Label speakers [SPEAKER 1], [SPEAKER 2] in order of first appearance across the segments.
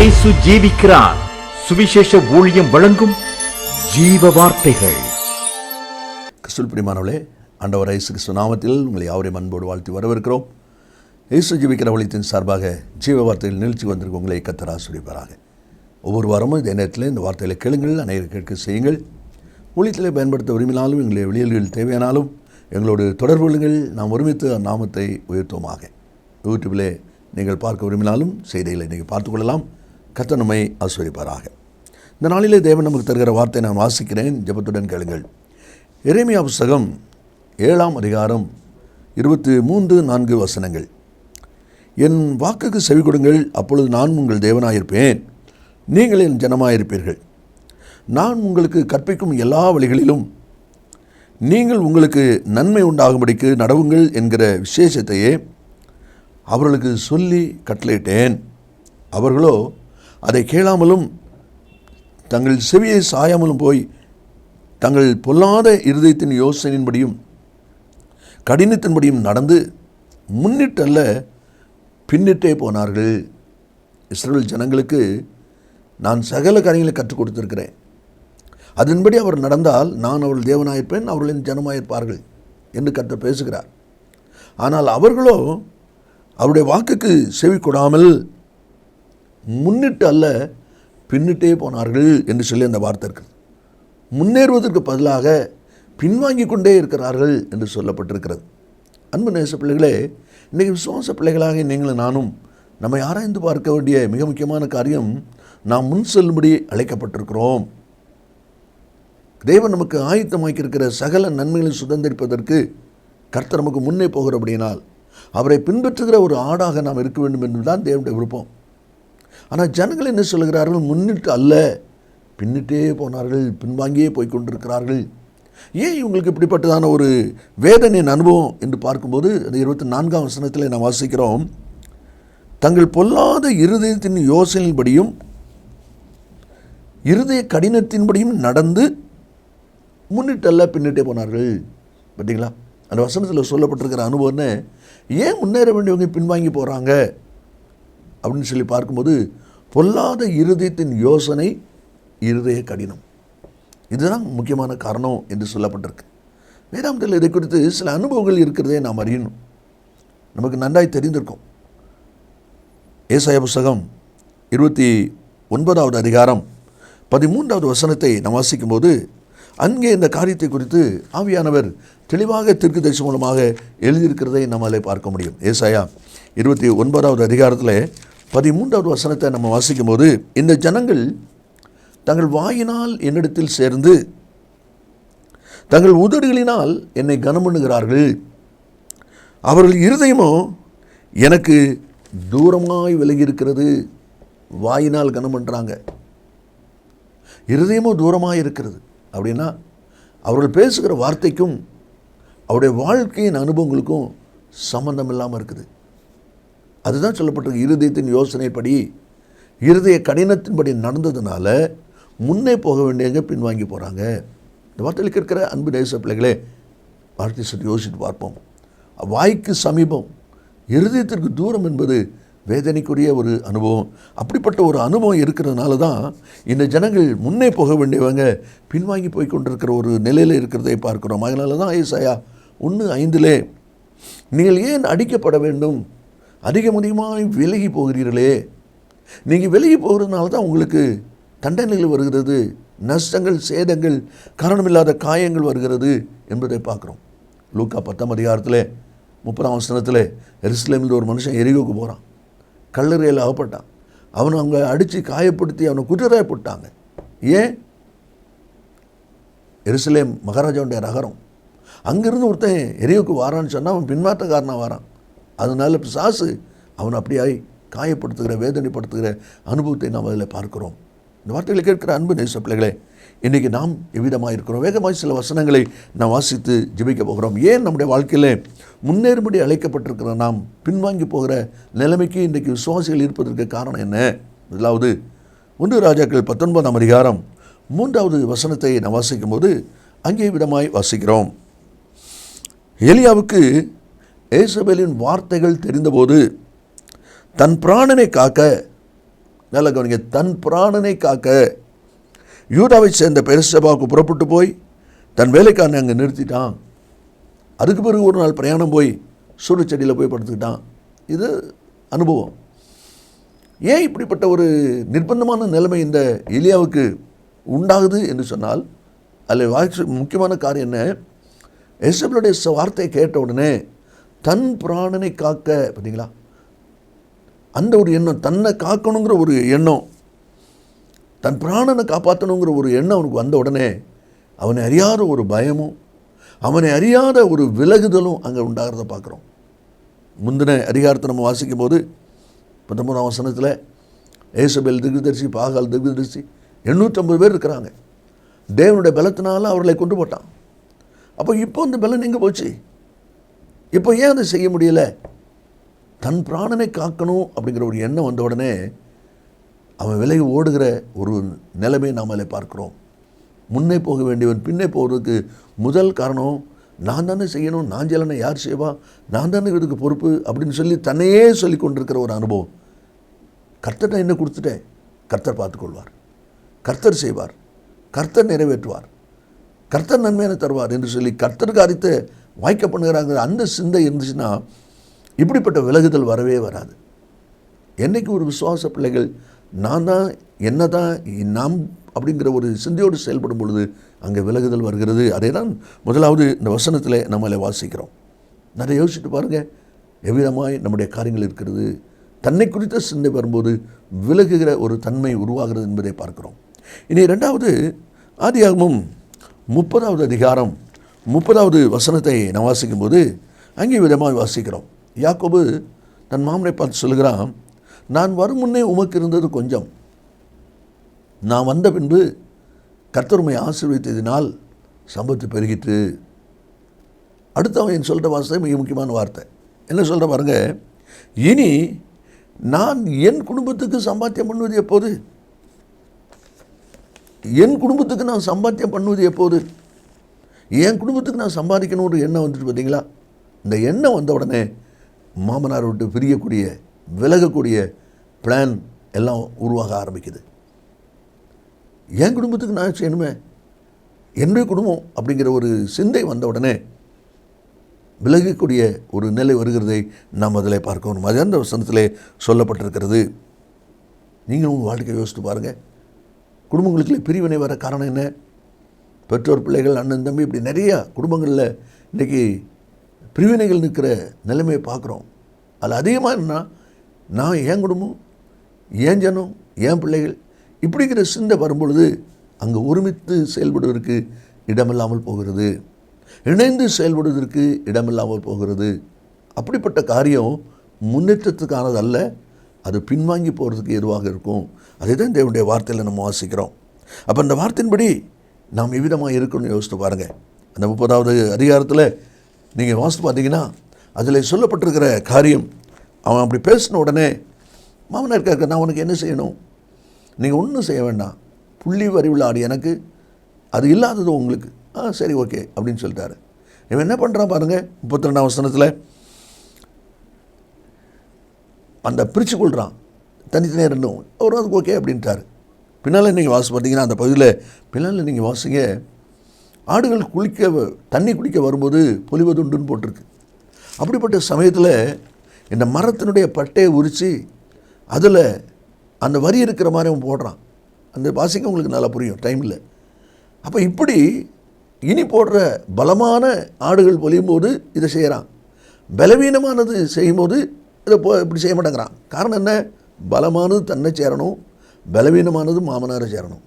[SPEAKER 1] இயேசு ஜீவிக்கிறார். சுவிசேஷ ஊழியம் வழங்கும் ஜீவ வார்த்தைகள்.
[SPEAKER 2] கிறிஸ்துவில் பிரியமானவர்களே, ஆண்டவர் இயேசு கிறிஸ்து நாமத்தில் உங்களை யாவரையும் அன்போடு வாழ்த்தி வரவேற்கிறோம். இயேசு ஜீவிக்கிற ஊழியத்தின் சார்பாக ஜீவ வார்த்தைகள் நிகழ்ச்சி வந்திருக்க உங்களை கர்த்தர் ஆசீர்வதிப்பாராக. ஒவ்வொரு வாரமும் இதே நேரத்தில் இந்த வார்த்தைகளை கேளுங்கள், அனைவரும் கேட்க செய்யுங்கள். ஊழியத்திலே பயன்படுத்த விரும்பினாலும் எங்களுடைய வெளியீடுகள் தேவையானாலும் எங்களோடு தொடர்பு கொள்ளுங்கள். நாம் ஒருமித்து நாமத்தை உயர்த்துவோமாக. யூடியூபிலே நீங்கள் பார்க்க விரும்பினாலும் செய்திகளை நீங்கள் பார்த்துக்கொள்ளலாம். கர்த்தர் நம்மை ஆசீர்வதிப்பாராக. இந்த நாளிலே தேவன் நமக்கு தருகிற வார்த்தை நான் வாசிக்கிறேன், ஜெபத்துடன் கேளுங்கள். எரேமியா புஸ்தகம் 7ஆம் அதிகாரம் 23-4 வசனங்கள். என் வாக்குக்கு செவி கொடுங்கள், அப்பொழுது நான் உங்கள் தேவனாயிருப்பேன், நீங்கள் என் ஜனமாயிருப்பீர்கள். நான் உங்களுக்கு கற்பிக்கும் எல்லா வழிகளிலும் நீங்கள் உங்களுக்கு நன்மை உண்டாகும்படிக்கு நடவுங்கள் என்கிற விசேஷத்தையே அவர்களுக்கு சொல்லி கட்டளையிட்டேன். அவர்களோ அதை கேளாமலும் தங்கள் செவியை சாயாமலும் போய் தங்கள் பொல்லாத இருதயத்தின் யோசனையின்படியும் கடினத்தின்படியும் நடந்து முன்னிட்டல்ல பின்னிட்டே போனார்கள். இஸ்ரவேல் ஜனங்களுக்கு நான் சகல காரியங்களை கற்றுக் கொடுத்திருக்கிறேன். அதன்படி அவர் நடந்தால் நான் அவர்கள் தேவனாயிருப்பேன், அவர்களின் ஜனமாயிருப்பார்கள் என்று கர்த்தர் பேசுகிறார். ஆனால் அவர்களோ அவருடைய வாக்குக்கு செவி கொடாமல் முன்னிட்டு அல்ல பின்னிட்டே போனார்கள் என்று சொல்லி அந்த வார்த்தை இருக்கிறது. முன்னேறுவதற்கு பதிலாக பின்வாங்கி கொண்டே இருக்கிறார்கள் என்று சொல்லப்பட்டிருக்கிறது. அன்பு நேச பிள்ளைகளே, இன்றைக்கி விசுவாச பிள்ளைகளாக நீங்களும் நானும் நம்மை ஆராய்ந்து பார்க்க வேண்டிய மிக முக்கியமான காரியம், நாம் முன் செல்லும்படி அழைக்கப்பட்டிருக்கிறோம். தேவன் நமக்கு ஆயத்தமாக்கியிருக்கிற சகல நன்மைகளை சுதந்திரிப்பதற்கு கர்த்தர் நமக்கு முன்னே போகிறபடியினால் அவரை பின்பற்றுகிற ஒரு ஆடாக நாம் இருக்க வேண்டும் என்பதுதான் தேவனுடைய விருப்பம். ஆனால் ஜனங்கள் என்ன சொல்கிறார்கள்? முன்னிட்டு அல்ல பின்னிட்டே போனார்கள், பின்வாங்கியே போய்கொண்டிருக்கிறார்கள். ஏன் இவங்களுக்கு இப்படிப்பட்டதான ஒரு வேதனையின் அனுபவம் என்று பார்க்கும்போது அந்த 24ஆம் வசனத்தில் நாம் வாசிக்கிறோம், தங்கள் பொல்லாத இருதயத்தின் யோசனையின்படியும் இருதய கடினத்தின்படியும் நடந்து முன்னிட்டல்ல பின்னிட்டே போனார்கள். பார்த்தீங்களா, அந்த வசனத்தில் சொல்லப்பட்டிருக்கிற அனுபவம்னு ஏன் முன்னேற வேண்டியவங்க பின்வாங்கி போகிறாங்க அப்படின்னு சொல்லி பார்க்கும்போது, பொல்லாத இருதயத்தின் யோசனை, இருதய கடினம், இதுதான் முக்கியமான காரணம் என்று சொல்லப்பட்டிருக்கு. வேதாந்தத்தில் இதை குறித்து சில அனுபவங்கள் இருக்கிறதே நாம் அறியணும். நமக்கு நன்றாய் தெரிந்திருக்கும். ஏசாயா புஸ்தகம் 29ஆவது அதிகாரம் 13ஆவது வசனத்தை நாம் வாசிக்கும்போது அங்கே இந்த காரியத்தை குறித்து ஆவியானவர் தெளிவாக தீர்க்கதரிசி மூலமாக எழுதியிருக்கிறதை நம்மாலே பார்க்க முடியும். ஏசாயா 29ஆவது அதிகாரத்தில் 13ஆவது வசனத்தை நம்ம வாசிக்கும்போது, இந்த ஜனங்கள் தங்கள் வாயினால் என்னிடத்தில் சேர்ந்து தங்கள் உதடுகளினால் என்னை கனம் பண்ணுகிறார்கள், அவர்கள் இருதயமோ எனக்கு தூரமாய் விலகி இருக்கிறது. வாயினால் கனம் பண்ணுறாங்க, இருதயமோ தூரமாக இருக்கிறது. அப்படின்னா அவர்கள் பேசுகிற வார்த்தைக்கும் அவருடைய வாழ்க்கையின் அனுபவங்களுக்கும் சம்பந்தம் இல்லாமல் இருக்குது. அதுதான் சொல்லப்பட்டிருக்கு. இருதயத்தின் யோசனைப்படி, இருதய கடினத்தின்படி நடந்ததுனால முன்னே போக வேண்டியவங்க பின்வாங்கி போகிறாங்க. இந்த வார்த்தைகளுக்கு இருக்கிற அன்பு தேச பிள்ளைகளே, வார்த்தை சற்று யோசித்து பார்ப்போம். வாய்க்கு சமீபம், இருதயத்திற்கு தூரம் என்பது வேதனைக்குரிய ஒரு அனுபவம். அப்படிப்பட்ட ஒரு அனுபவம் இருக்கிறதுனால தான் இந்த ஜனங்கள் முன்னே போக வேண்டியவங்க பின்வாங்கி போய் கொண்டிருக்கிற ஒரு நிலையில் இருக்கிறதை பார்க்கிறோம். அதனால தான் ஏசாயா 1:5 நீங்கள் ஏன் அடிக்கப்பட வேண்டும், அதிகமாக விலகி போகிறீர்களே, நீங்கள் விலகி போகிறதுனால தான் உங்களுக்கு தண்டனைகள் வருகிறது, நஷ்டங்கள், சேதங்கள், காரணமில்லாத காயங்கள் வருகிறது என்பதை பார்க்குறோம். லூக்கா 10ஆம் அதிகாரத்தில் 30ஆம் வசனத்தில் எருசலேமில் ஒரு மனுஷன் எரிகோக்கு போகிறான், கல்லறையில் அகப்பட்டான். அவனை அவங்க அடித்து காயப்படுத்தி அவனை குதிரை போட்டாங்க. ஏன்? எருசலேம் மகாராஜாவுடைய நகரம். அங்கேருந்து ஒருத்தன் எரியோக்கு வாரான்னு சொன்னால் அவன் பின்மாற்றக்காரனாக வாரான். அதனால பிசாசு அவனை அப்படியாய் காயப்படுத்துகிற, வேதனைப்படுத்துகிற அனுபவத்தை நாம் அதில் பார்க்கிறோம். இந்த வார்த்தைகளை கேட்கிற அன்பு நேச பிள்ளைகளே, இன்றைக்கி நாம் எவ்விதமாக இருக்கிறோம்? வேகமாய் சில வசனங்களை நாம் வாசித்து ஜெபிக்க போகிறோம். ஏன் நம்முடைய வாழ்க்கையில் முன்னேறும்படி அழைக்கப்பட்டிருக்கிற நாம் பின்வாங்கி போகிற நிலைமைக்கு இன்றைக்கு விசுவாசிகள் இருப்பதற்கு காரணம் என்ன? முதலாவது 1 ராஜாக்கள் 19ஆம் அதிகாரம் 3வது வசனத்தை நாம் வாசிக்கும் போது அங்கே விதமாய் வாசிக்கிறோம். எலியாவுக்கு ஏசபேலின் வார்த்தைகள் தெரிந்தபோது தன் பிராணனை காக்க நல்ல கவனிங்க, தன் பிராணனை காக்க யூதாவை சேர்ந்த பெர்சபாவுக்கு புறப்பட்டு போய் தன் வேலைக்காரனை அங்கே நிறுத்திட்டான். அதுக்கு பிறகு ஒரு நாள் பிரயாணம் போய் சூரியச்செடியில் போய் படுத்துக்கிட்டான். இது அனுபவம். ஏன் இப்படிப்பட்ட ஒரு நிர்பந்தமான நிலைமை இந்த எலியாவுக்கு உண்டாகுது என்று சொன்னால், அதில் முக்கியமான காரியம் என்ன, எசபேலுடைய வார்த்தையை கேட்ட உடனே தன் பிராணனை காக்க, பார்த்தீங்களா, அந்த ஒரு எண்ணம், தன்னை காக்கணுங்கிற ஒரு எண்ணம், தன் பிராணனை காப்பாற்றணுங்கிற ஒரு எண்ணம் அவனுக்கு வந்த உடனே அவனை அறியாத ஒரு பயமும் அவனை அறியாத ஒரு விலகுதலும் அங்கே உண்டாகிறத பார்க்குறோம். முந்தின அதிகாரத்தை நம்ம வாசிக்கும் போது 19ஆம் வசனத்தில் ஏசபேல் திர்க்கதரிசி, பாகால் திர்க்கதரிசி 850 பேர் இருக்கிறாங்க. தேவனுடைய பலத்தினால அவர்களை கொண்டு போட்டான். அப்போ இப்போ அந்த பலன் எங்கே போச்சு? இப்போ ஏன் அதை செய்ய முடியலை? தன் பிராணனை காக்கணும் அப்படிங்கிற ஒரு எண்ணம் வந்த உடனே அவன் விலகி ஓடுகிற ஒரு நிலைமையை நாம் அதில் பார்க்குறோம். முன்னே போக வேண்டியவன் பின்னே போகிறதுக்கு முதல் காரணம், நான் தானே செய்யணும், நான் செய்யலைன்னா யார் செய்வா, நான் தானே இதுக்கு பொறுப்பு அப்படின்னு சொல்லி தன்னையே சொல்லி கொண்டிருக்கிற ஒரு அனுபவம். கர்த்தர்கிட்ட என்ன கொடுத்துட்டேன், கர்த்தர் பார்த்துக்கொள்வார், கர்த்தர் செய்வார், கர்த்தர் நிறைவேற்றுவார், கர்த்தர் நன்மையான தருவார் என்று சொல்லி கர்த்தர் காரியத்தை வாய்க்க பண்ணுகிறாங்க. அந்த சிந்தை இருந்துச்சுன்னா இப்படிப்பட்ட விலகுதல் வரவே வராது. என்றைக்கு ஒரு விசுவாச பிள்ளைகள் நான் தான் என்ன தான் நாம் அப்படிங்கிற ஒரு சிந்தையோடு செயல்படும் பொழுது அங்கே விலகுதல் வருகிறது. அதே தான் முதலாவது இந்த வசனத்தில் நம்மளை வாசிக்கிறோம். நிறைய யோசிச்சுட்டு பாருங்கள், எவ்விதமாய் நம்முடைய காரியங்கள் இருக்கிறது. தன்னை குறித்த சிந்தை வரும்போது விலகுகிற ஒரு தன்மை உருவாகிறது என்பதை பார்க்கிறோம். இனி 2வது ஆதியாகமம் 30வது அதிகாரம் 30வது வசனத்தை நான் வாசிக்கும்போது அங்கே விதமாக வாசிக்கிறோம். யாக்கோபு தன் மாமனை பார்த்து சொல்கிறான், நான் வரும் முன்னே உமக்கு இருந்தது கொஞ்சம், நான் வந்த பின்பு கர்த்தர் உம்மை ஆசீர்வதித்ததினால் சம்பத்து பெருகிட்டு. அடுத்தவன் என் சொல்கிற வார்த்தை மிக முக்கியமான வார்த்தை. என்ன சொல்கிற பாருங்க, இனி நான் என் குடும்பத்துக்கு சம்பாத்தியம் பண்ணுவது எப்போது? என் குடும்பத்துக்கு நான் சம்பாத்தியம் பண்ணுவது எப்போது? என் குடும்பத்துக்கு நான் சம்பாதிக்கணும் ஒரு எண்ணம் வந்துட்டு பார்த்தீங்களா? இந்த எண்ணம் வந்த உடனே மாமனார் விட்டு பிரியக்கூடிய விலகக்கூடிய பிளான் எல்லாம் உருவாக ஆரம்பிக்குது. என் குடும்பத்துக்கு நான் செய்யணுமே, என்னுடைய குடும்பம் அப்படிங்கிற ஒரு சிந்தை வந்த உடனே விலகக்கூடிய ஒரு நிலை வருகிறதை நாம் அதில் பார்க்கணும். அது அந்த வசனத்திலே சொல்லப்பட்டிருக்கிறது. நீங்களும் உங்கள் வாழ்க்கையை யோசித்து பாருங்கள். குடும்பங்களுக்குள்ளே பிரிவினை வர காரணம் என்ன? பெற்றோர், பிள்ளைகள், அண்ணன், தம்பி, இப்படி நிறையா குடும்பங்களில் இன்றைக்கி பிரிவினைகள் நிற்கிற நிலைமையை பார்க்குறோம். அதில் அதிகமாக என்னன்னா, நான் என் குடும்பம், என் ஜனம், என் பிள்ளைகள் இப்படிங்கிற சிந்தை வரும்பொழுது அங்கே ஒருமித்து செயல்படுவதற்கு இடமில்லாமல் போகிறது, இணைந்து செயல்படுவதற்கு இடமில்லாமல் போகிறது. அப்படிப்பட்ட காரியம் முன்னேற்றத்துக்கானது அல்ல, அது பின்வாங்கி போகிறதுக்கு எதுவாக இருக்கும். அதை தான் தேவனுடைய வார்த்தையில் நம்ம வாசிக்கிறோம். அப்போ அந்த வார்த்தையின்படி நாம் எவ்விதமாக இருக்கணும்னு யோசித்து பாருங்கள். அந்த 30வது அதிகாரத்தில் நீங்கள் வாசித்து பார்த்தீங்கன்னா அதில் சொல்லப்பட்டிருக்கிற காரியம், அவன் அப்படி பேசின உடனே மாமனார் கேட்க, நான் உனக்கு என்ன செய்யணும்? நீங்கள் ஒன்றும் செய்ய வேண்டாம், புள்ளி வரிவுள்ள ஆடு எனக்கு, அது இல்லாதது உங்களுக்கு. சரி, ஓகே அப்படின்னு சொல்லிட்டாரு. இவன் என்ன பண்ணுறான் பாருங்கள், 32ஆம் வசனத்தில் அந்த பிரித்து கொள்கிறான், தனித்தனியாக ரெண்டும். அவரும் அதுக்கு ஓகே அப்படின்ட்டார். பின்னால் நீங்கள் வாசி பார்த்தீங்கன்னா அந்த பகுதியில் பின்னால் நீங்கள் வாசிங்க, ஆடுகள் தண்ணி குடிக்க வரும்போது பொலிவதுண்டுன்னு போட்டிருக்கு. அப்படிப்பட்ட சமயத்தில் இந்த மரத்தினுடைய பட்டையை உரித்து அதில் அந்த வரி இருக்கிற மாதிரி அவன் போடுறான். அந்த வாசிக்க உங்களுக்கு நல்லா புரியும், டைம் இல்லை. அப்போ இப்படி இனி போடுற பலமான ஆடுகள் பொலியும் போது இதை செய்கிறான், பலவீனமானது செய்யும்போது இதை இப்படி செய்ய மாட்டேங்கிறான். காரணம் என்ன? பலமானது தன்னை சேரணும், பலவீனமானது மாமனாரை சேரணும்.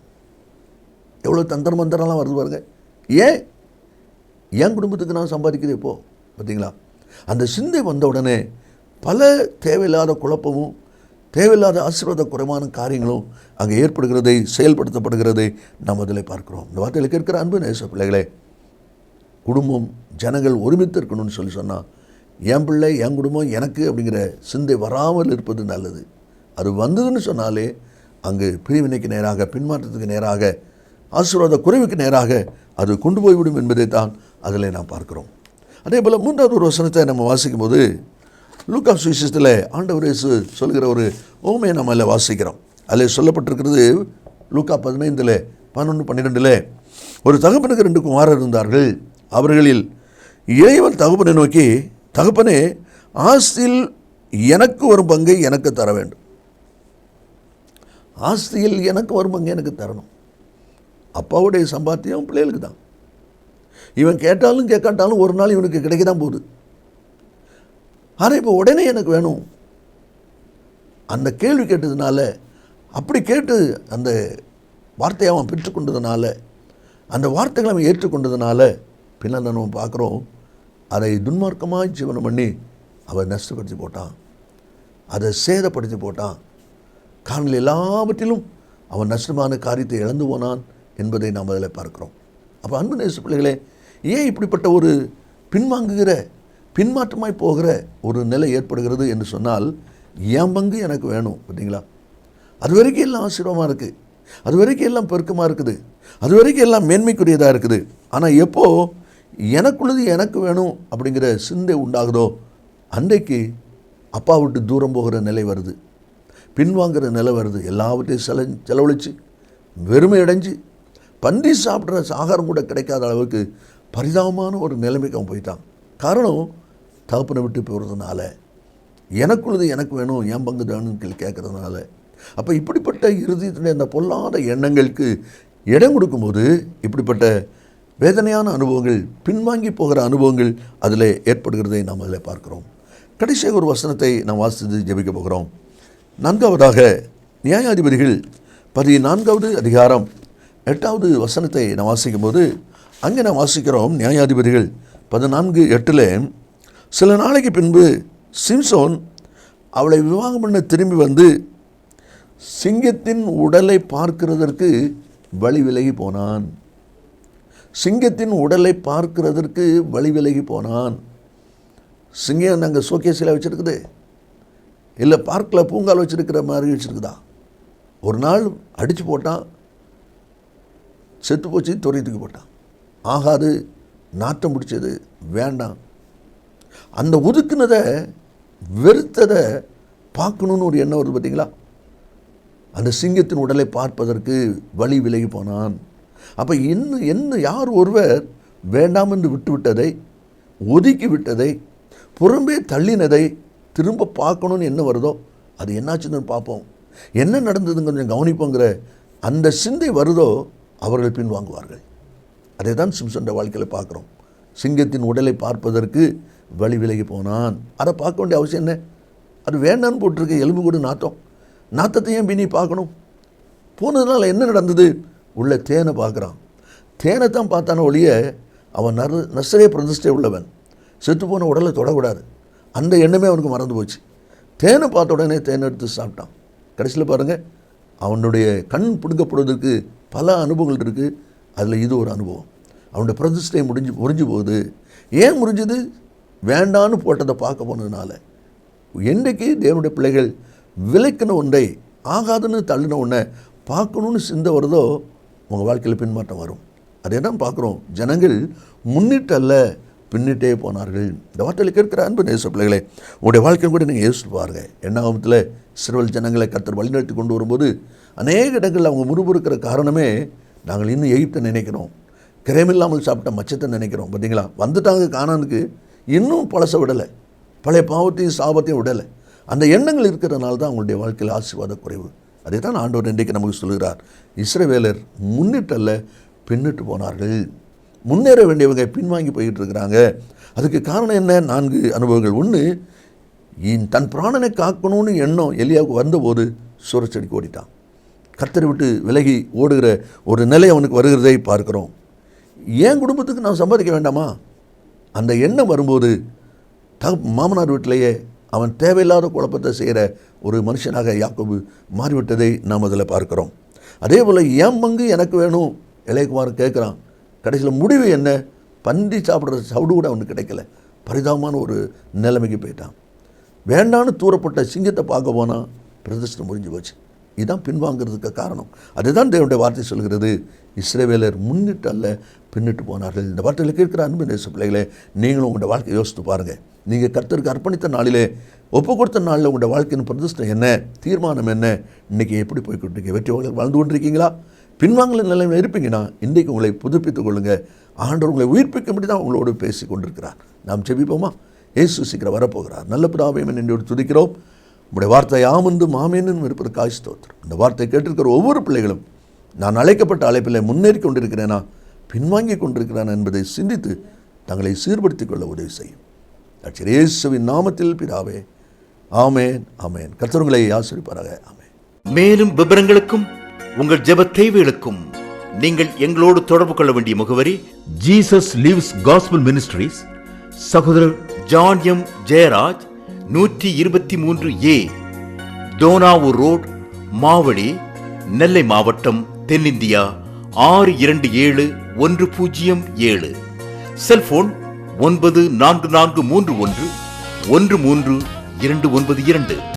[SPEAKER 2] எவ்வளோ தந்திர மந்திரம்லாம் வருது பாருங்க. ஏன் என் குடும்பத்துக்கு நான் சம்பாதிக்கிறது எப்போ? பார்த்தீங்களா? அந்த சிந்தை வந்த உடனே பல தேவையில்லாத குழப்பமும் தேவையில்லாத ஆசீர்வாத குறைவான காரியங்களும் அங்கே ஏற்படுகிறதை, செயல்படுத்தப்படுகிறதை நாம் அதில் பார்க்குறோம். இந்த வார்த்தையில் கேட்கிற அன்பு நேச பிள்ளைகளே, குடும்பம் ஜனங்கள் ஒருமித்து இருக்கணும்னு சொன்னால் என் பிள்ளை, என் குடும்பம், எனக்கு அப்படிங்கிற சிந்தை வராமல் இருப்பது நல்லது. அது வந்ததுன்னு சொன்னாலே அங்கு பிரிவினைக்கு நேராக, பின்மாற்றத்துக்கு நேராக, ஆசீர்வாத குறைவுக்கு நேராக அது கொண்டு போய்விடும் என்பதை தான் அதில் நாம் பார்க்கிறோம். அதே போல் 3வது ஒரு வசனத்தை நம்ம வாசிக்கும் போது லூக்கா சுவிசேஷத்தில் ஆண்டவர் இயேசு சொல்கிற ஒரு ஓமையை நம்ம அதில் வாசிக்கிறோம். அதில் சொல்லப்பட்டிருக்கிறது லூக்கா 15:11-12, ஒரு தகப்பனுக்கு 2 குமாரர் இருந்தார்கள். அவர்களில் இளையவன் தகப்பனை நோக்கி, தகப்பனே, ஆஸ்தியில் எனக்கு ஒரு பங்கை எனக்கு தர வேண்டும். ஆஸ்தியில் எனக்கு ஒரு பங்கை எனக்கு தரணும். அப்பாவுடைய சம்பாத்தியம் பிள்ளைகளுக்கு தான். இவன் கேட்டாலும் கேட்காட்டாலும் ஒரு நாள் இவனுக்கு கிடைக்க தான் போகுது. ஆனால் இப்போ உடனே எனக்கு வேணும். அந்த கேள்வி கேட்டதுனால, அப்படி கேட்டு அந்த வார்த்தையை அவன் பெற்றுக்கொண்டதுனால, அந்த வார்த்தைகளை அவன் ஏற்றுக்கொண்டதுனால பின்னால் நம்ம பார்க்குறோம், அதை துன்மார்க்கமாக ஜீவனம் பண்ணி அவன் நஷ்டப்படுத்தி போட்டான், அதை சேதப்படுத்தி போட்டான். காரணம் எல்லாவற்றிலும் அவன் நஷ்டமான காரியத்தை இழந்து போனான் என்பதை நாம் அதில் பார்க்குறோம். அப்போ அன்பு நேச பிள்ளைகளே, ஏன் இப்படிப்பட்ட ஒரு பின்வாங்குகிற பின்மாற்றமாய் போகிற ஒரு நிலை ஏற்படுகிறது என்று சொன்னால், என் பங்கு எனக்கு வேணும். பார்த்தீங்களா? அது வரைக்கும் எல்லாம் ஆசீர்வாதமாக இருக்குது, அது வரைக்கும் எல்லாம் பெருக்கமாக இருக்குது, அது வரைக்கும் எல்லாம் மேன்மைக்குரியதாக இருக்குது. ஆனால் எப்போ எனக்குள்ளது எனக்கு வேணும் அப்படிங்கிற சிந்தை உண்டாகுதோ, அன்றைக்கு அப்பா விட்டு தூரம் போகிற நிலை வருது, பின்வாங்குகிற நிலை வருது. எல்லாவற்றையும் செலவழித்து வெறுமை அடைஞ்சு பன்றி சாப்பிட்ற ஆகாரம் கூட கிடைக்காத அளவுக்கு பரிதாபமான ஒரு நிலைமைக்கு அவன் போயிட்டான். காரணம், தகப்பனை விட்டு போகிறதுனால, எனக்குள்ளது எனக்கு வேணும், என் பங்கு வேணும்னு கேட்குறதுனால. அப்போ இப்படிப்பட்ட இறுதியத்துடைய அந்த பொல்லாத எண்ணங்களுக்கு இடம் கொடுக்கும்போது இப்படிப்பட்ட வேதனையான அனுபவங்கள், பின்வாங்கி போகிற அனுபவங்கள் அதில் ஏற்படுகிறதை நாம் அதில் பார்க்குறோம். கடைசியாக ஒரு வசனத்தை நாம் வாசித்து ஜெபிக்க போகிறோம். 4வதாக நியாயாதிபதிகள் 14வது அதிகாரம் 8வது வசனத்தை நாம் வாசிக்கும்போது, அங்கே நாம் வாசிக்கிறோம், நியாயாதிபதிகள் 14:8, சில நாளைக்கு பின்பு சிம்சோன் அவளை விவாகம் பண்ண திரும்பி வந்து சிங்கத்தின் உடலை பார்க்கிறதற்கு வழி விலகி போனான். சிங்கத்தின் உடலை பார்க்கிறதற்கு வழி விலகி போனான். சிங்கம் நாங்கள் ஷோகேஸில் வச்சுருக்குது, இல்லை பார்க்கில் பூங்கால் வச்சுருக்கிற மாதிரி வச்சுருக்குதா? ஒரு நாள் அடித்து போட்டான், செத்து போச்சு, தூக்கி போட்டான். ஆகாது, நாட்டம் பிடிச்சது, வேண்டாம். அந்த ஒதுக்குனதை, வெறுத்ததை பார்க்கணுன்னு ஒரு எண்ணம் வருது. பார்த்தீங்களா? அந்த சிங்கத்தின் உடலை பார்ப்பதற்கு வழி விலகி போனான். அப்போ என்ன யார் ஒருவர் வேண்டாம் என்று விட்டுவிட்டதை, ஒதுக்கி விட்டதை, புறம்பே தள்ளினதை திரும்ப பார்க்கணுன்னு என்ன வருதோ அது என்னாச்சுன்னு பார்ப்போம், என்ன நடந்ததுன்னு கொஞ்சம் கவனிப்போங்கிற அந்த சிந்தை வருதோ அவர்கள் பின்வாங்குவார்கள். அதை தான் சிம்சன் வாழ்க்கையில் பார்க்குறோம். சிங்கத்தின் உடலை பார்ப்பதற்கு வழி விலகி போனான். அதை பார்க்க வேண்டிய அவசியம் என்ன? அது வேண்டான்னு போட்டிருக்கு, எலும்பு கூட நாத்தத்தையும் பின்னி பார்க்கணும். போனதுனால என்ன நடந்தது? உள்ள தேனை பார்க்குறான். தேனை தான் பார்த்தான ஒழிய அவன் நசரே பிரதிஷ்டை உள்ளவன், செத்து போன உடலை தொடக்கூடாது, அந்த எண்ணமே அவனுக்கு மறந்து போச்சு. தேனை பார்த்த உடனே தேனை எடுத்து சாப்பிட்டான். கடைசியில் பாருங்கள், அவனுடைய கண் பிடுங்கப்படுவதற்கு பல அனுபவங்கள் இருக்குது, அதில் இது ஒரு அனுபவம். அவனுடைய பிரதிஷ்டை முறிஞ்சு போகுது. ஏன் முறிஞ்சுது? வேண்டான்னு போட்டதை பார்க்க போனதுனால. என்றைக்கு தேவனுடைய பிள்ளைகள் விலைக்கின ஒன்றை, ஆகாதுன்னு தள்ளின ஒன்றை பார்க்கணுன்னு சிந்தை வருதோ உங்கள் வாழ்க்கையில் பின்மாற்றம் வரும். அதே தான் பார்க்குறோம். ஜனங்கள் முன்னிட்டு அல்ல பின்னிட்டே போனார்கள். இந்த வார்த்தையில் கேட்கிற அன்பு நேச பிள்ளைகளே, உங்களுடைய வாழ்க்கையில் கூட நீங்கள் யோசித்து பாருங்கள். எண்ணாகமத்தில் இஸ்ரவேல் ஜனங்களை கர்த்தர் வழிநடத்தி கொண்டு வரும்போது அநேக இடங்களில் அவங்க முறுமுறுக்கிற காரணமே, நாங்கள் இன்னும் எகிப்தை நினைக்கிறோம், கிரயமில்லாமல் சாப்பிட்ட மச்சத்தை நினைக்கிறோம். பார்த்தீங்களா? வந்துட்டாங்க கானானுக்கு, இன்னும் பழச விடலை, பழைய பாவத்தையும் சாபத்தையும் விடலை. அந்த எண்ணங்கள் இருக்கிறதுனால தான் அவங்களுடைய வாழ்க்கையில் ஆசீர்வாத குறைவு. அதை தான் ஆண்டவர் இன்றைக்கு நமக்கு சொல்கிறார். இஸ்ரவேலர் முன்னிட்டல்ல பின்னிட்டு போனார்கள். முன்னேற வேண்டியவங்க பின்வாங்கி போய்கிட்டு இருக்கிறாங்க. அதுக்கு காரணம் என்ன? 4 அனுபவங்கள். 1, தன் பிராணனை காக்கணும்னு எண்ணம் எலியாவுக்கு வந்தபோது சூரச்செடிக்கு ஓடிட்டான். கர்த்தரை விட்டு விலகி ஓடுகிற ஒரு நிலை அவனுக்கு வருகிறதை பார்க்குறோம். என் குடும்பத்துக்கு நான் சம்பாதிக்க வேண்டாமா? அந்த எண்ணம் வரும்போது மாமனார் வீட்டிலேயே அவன் தேவையில்லாத குழப்பத்தை செய்கிற ஒரு மனுஷனாக யாக்கோபு மாறிவிட்டதை நாம் அதில் பார்க்குறோம். அதே போல் என் பங்கு எனக்கு வேணும் இளையகுமார் கேட்குறான். கடைசியில் முடிவு என்ன? பன்றி சாப்பிட்ற சவுடு கூட அவனுக்கு கிடைக்கல. பரிதாபமான ஒரு நிலைமைக்கு போயிட்டான். வேண்டான்னு தூரப்பட்ட சிங்கத்தை பார்க்க போனால் பிரதிஷ்டை முடிஞ்சு போச்சு. இதுதான் பின்வாங்கிறதுக்கு காரணம். அதுதான் தேவனுடைய வார்த்தை சொல்கிறது. இஸ்ரவேலர் முன்னிட்டு அல்ல பின்னிட்டு போனார்கள். இந்த வார்த்தையில் கேட்கிற அன்பு தேச பிள்ளைகளே, நீங்களும் உங்களோட வாழ்க்கையை யோசித்து பாருங்கள். நீங்கள் கர்த்தருக்கு அர்ப்பணித்த நாளிலே, ஒப்பு கொடுத்த நாளில் உங்களோட வாழ்க்கையின் பிரதிஷ்டம் என்ன, தீர்மானம் என்ன, இன்றைக்கி எப்படி போய்கொண்டிருக்கீங்க? வெற்றி வாழ்ந்து கொண்டிருக்கீங்களா? பின்வாங்கல நிலையில் இருப்பீங்கன்னா இன்றைக்கு உங்களை புதுப்பித்துக் கொள்ளுங்கள். ஆண்டவர் உங்களை உயிர்ப்பிக்கும்படி தான் உங்களோடு பேசி கொண்டிருக்கிறார். நாம் செபிப்போமா? இயேசு சீக்கிரம் வரப்போகிறார். நல்ல பிதாவே என்று துதிக்கிறோம். உங்களுடைய வார்த்தை ஆமென்றும் ஆமென்றும் இருப்பதற்காக ஸ்தோத்திரம். இந்த வார்த்தை கேட்டிருக்கிற ஒவ்வொரு பிள்ளைகளும், நான் அழைக்கப்பட்ட அழைப்பில் முன்னேறி கொண்டிருக்கிறேனா, பின்வாங்கி கொண்டிருக்கிறேன் என்பதை சிந்தித்து தங்களை சீர்படுத்திக் கொள்ள உதவி செய்யும். இயேசுவின் நாமத்தில் பிதாவே, ஆமென் ஆமென். கர்த்தர் உங்களை ஆசீர்வதிப்பாராக. ஆமென்.
[SPEAKER 1] மேலும் விவரங்களுக்கும் உங்கள் ஜெப தேவைகளுக்கும் நீங்கள் எங்களோடு தொடர்பு கொள்ள வேண்டிய முகவரி: ஜீசஸ் லிவ்ஸ் காஸ்பல் மினிஸ்ட்ரீஸ், சகோதரர் John M Jayaraj, 123A Donavur road, Mavadi, Nellai மாவட்டம், தென்னிந்தியா 627107. செல்போன் 9443113292.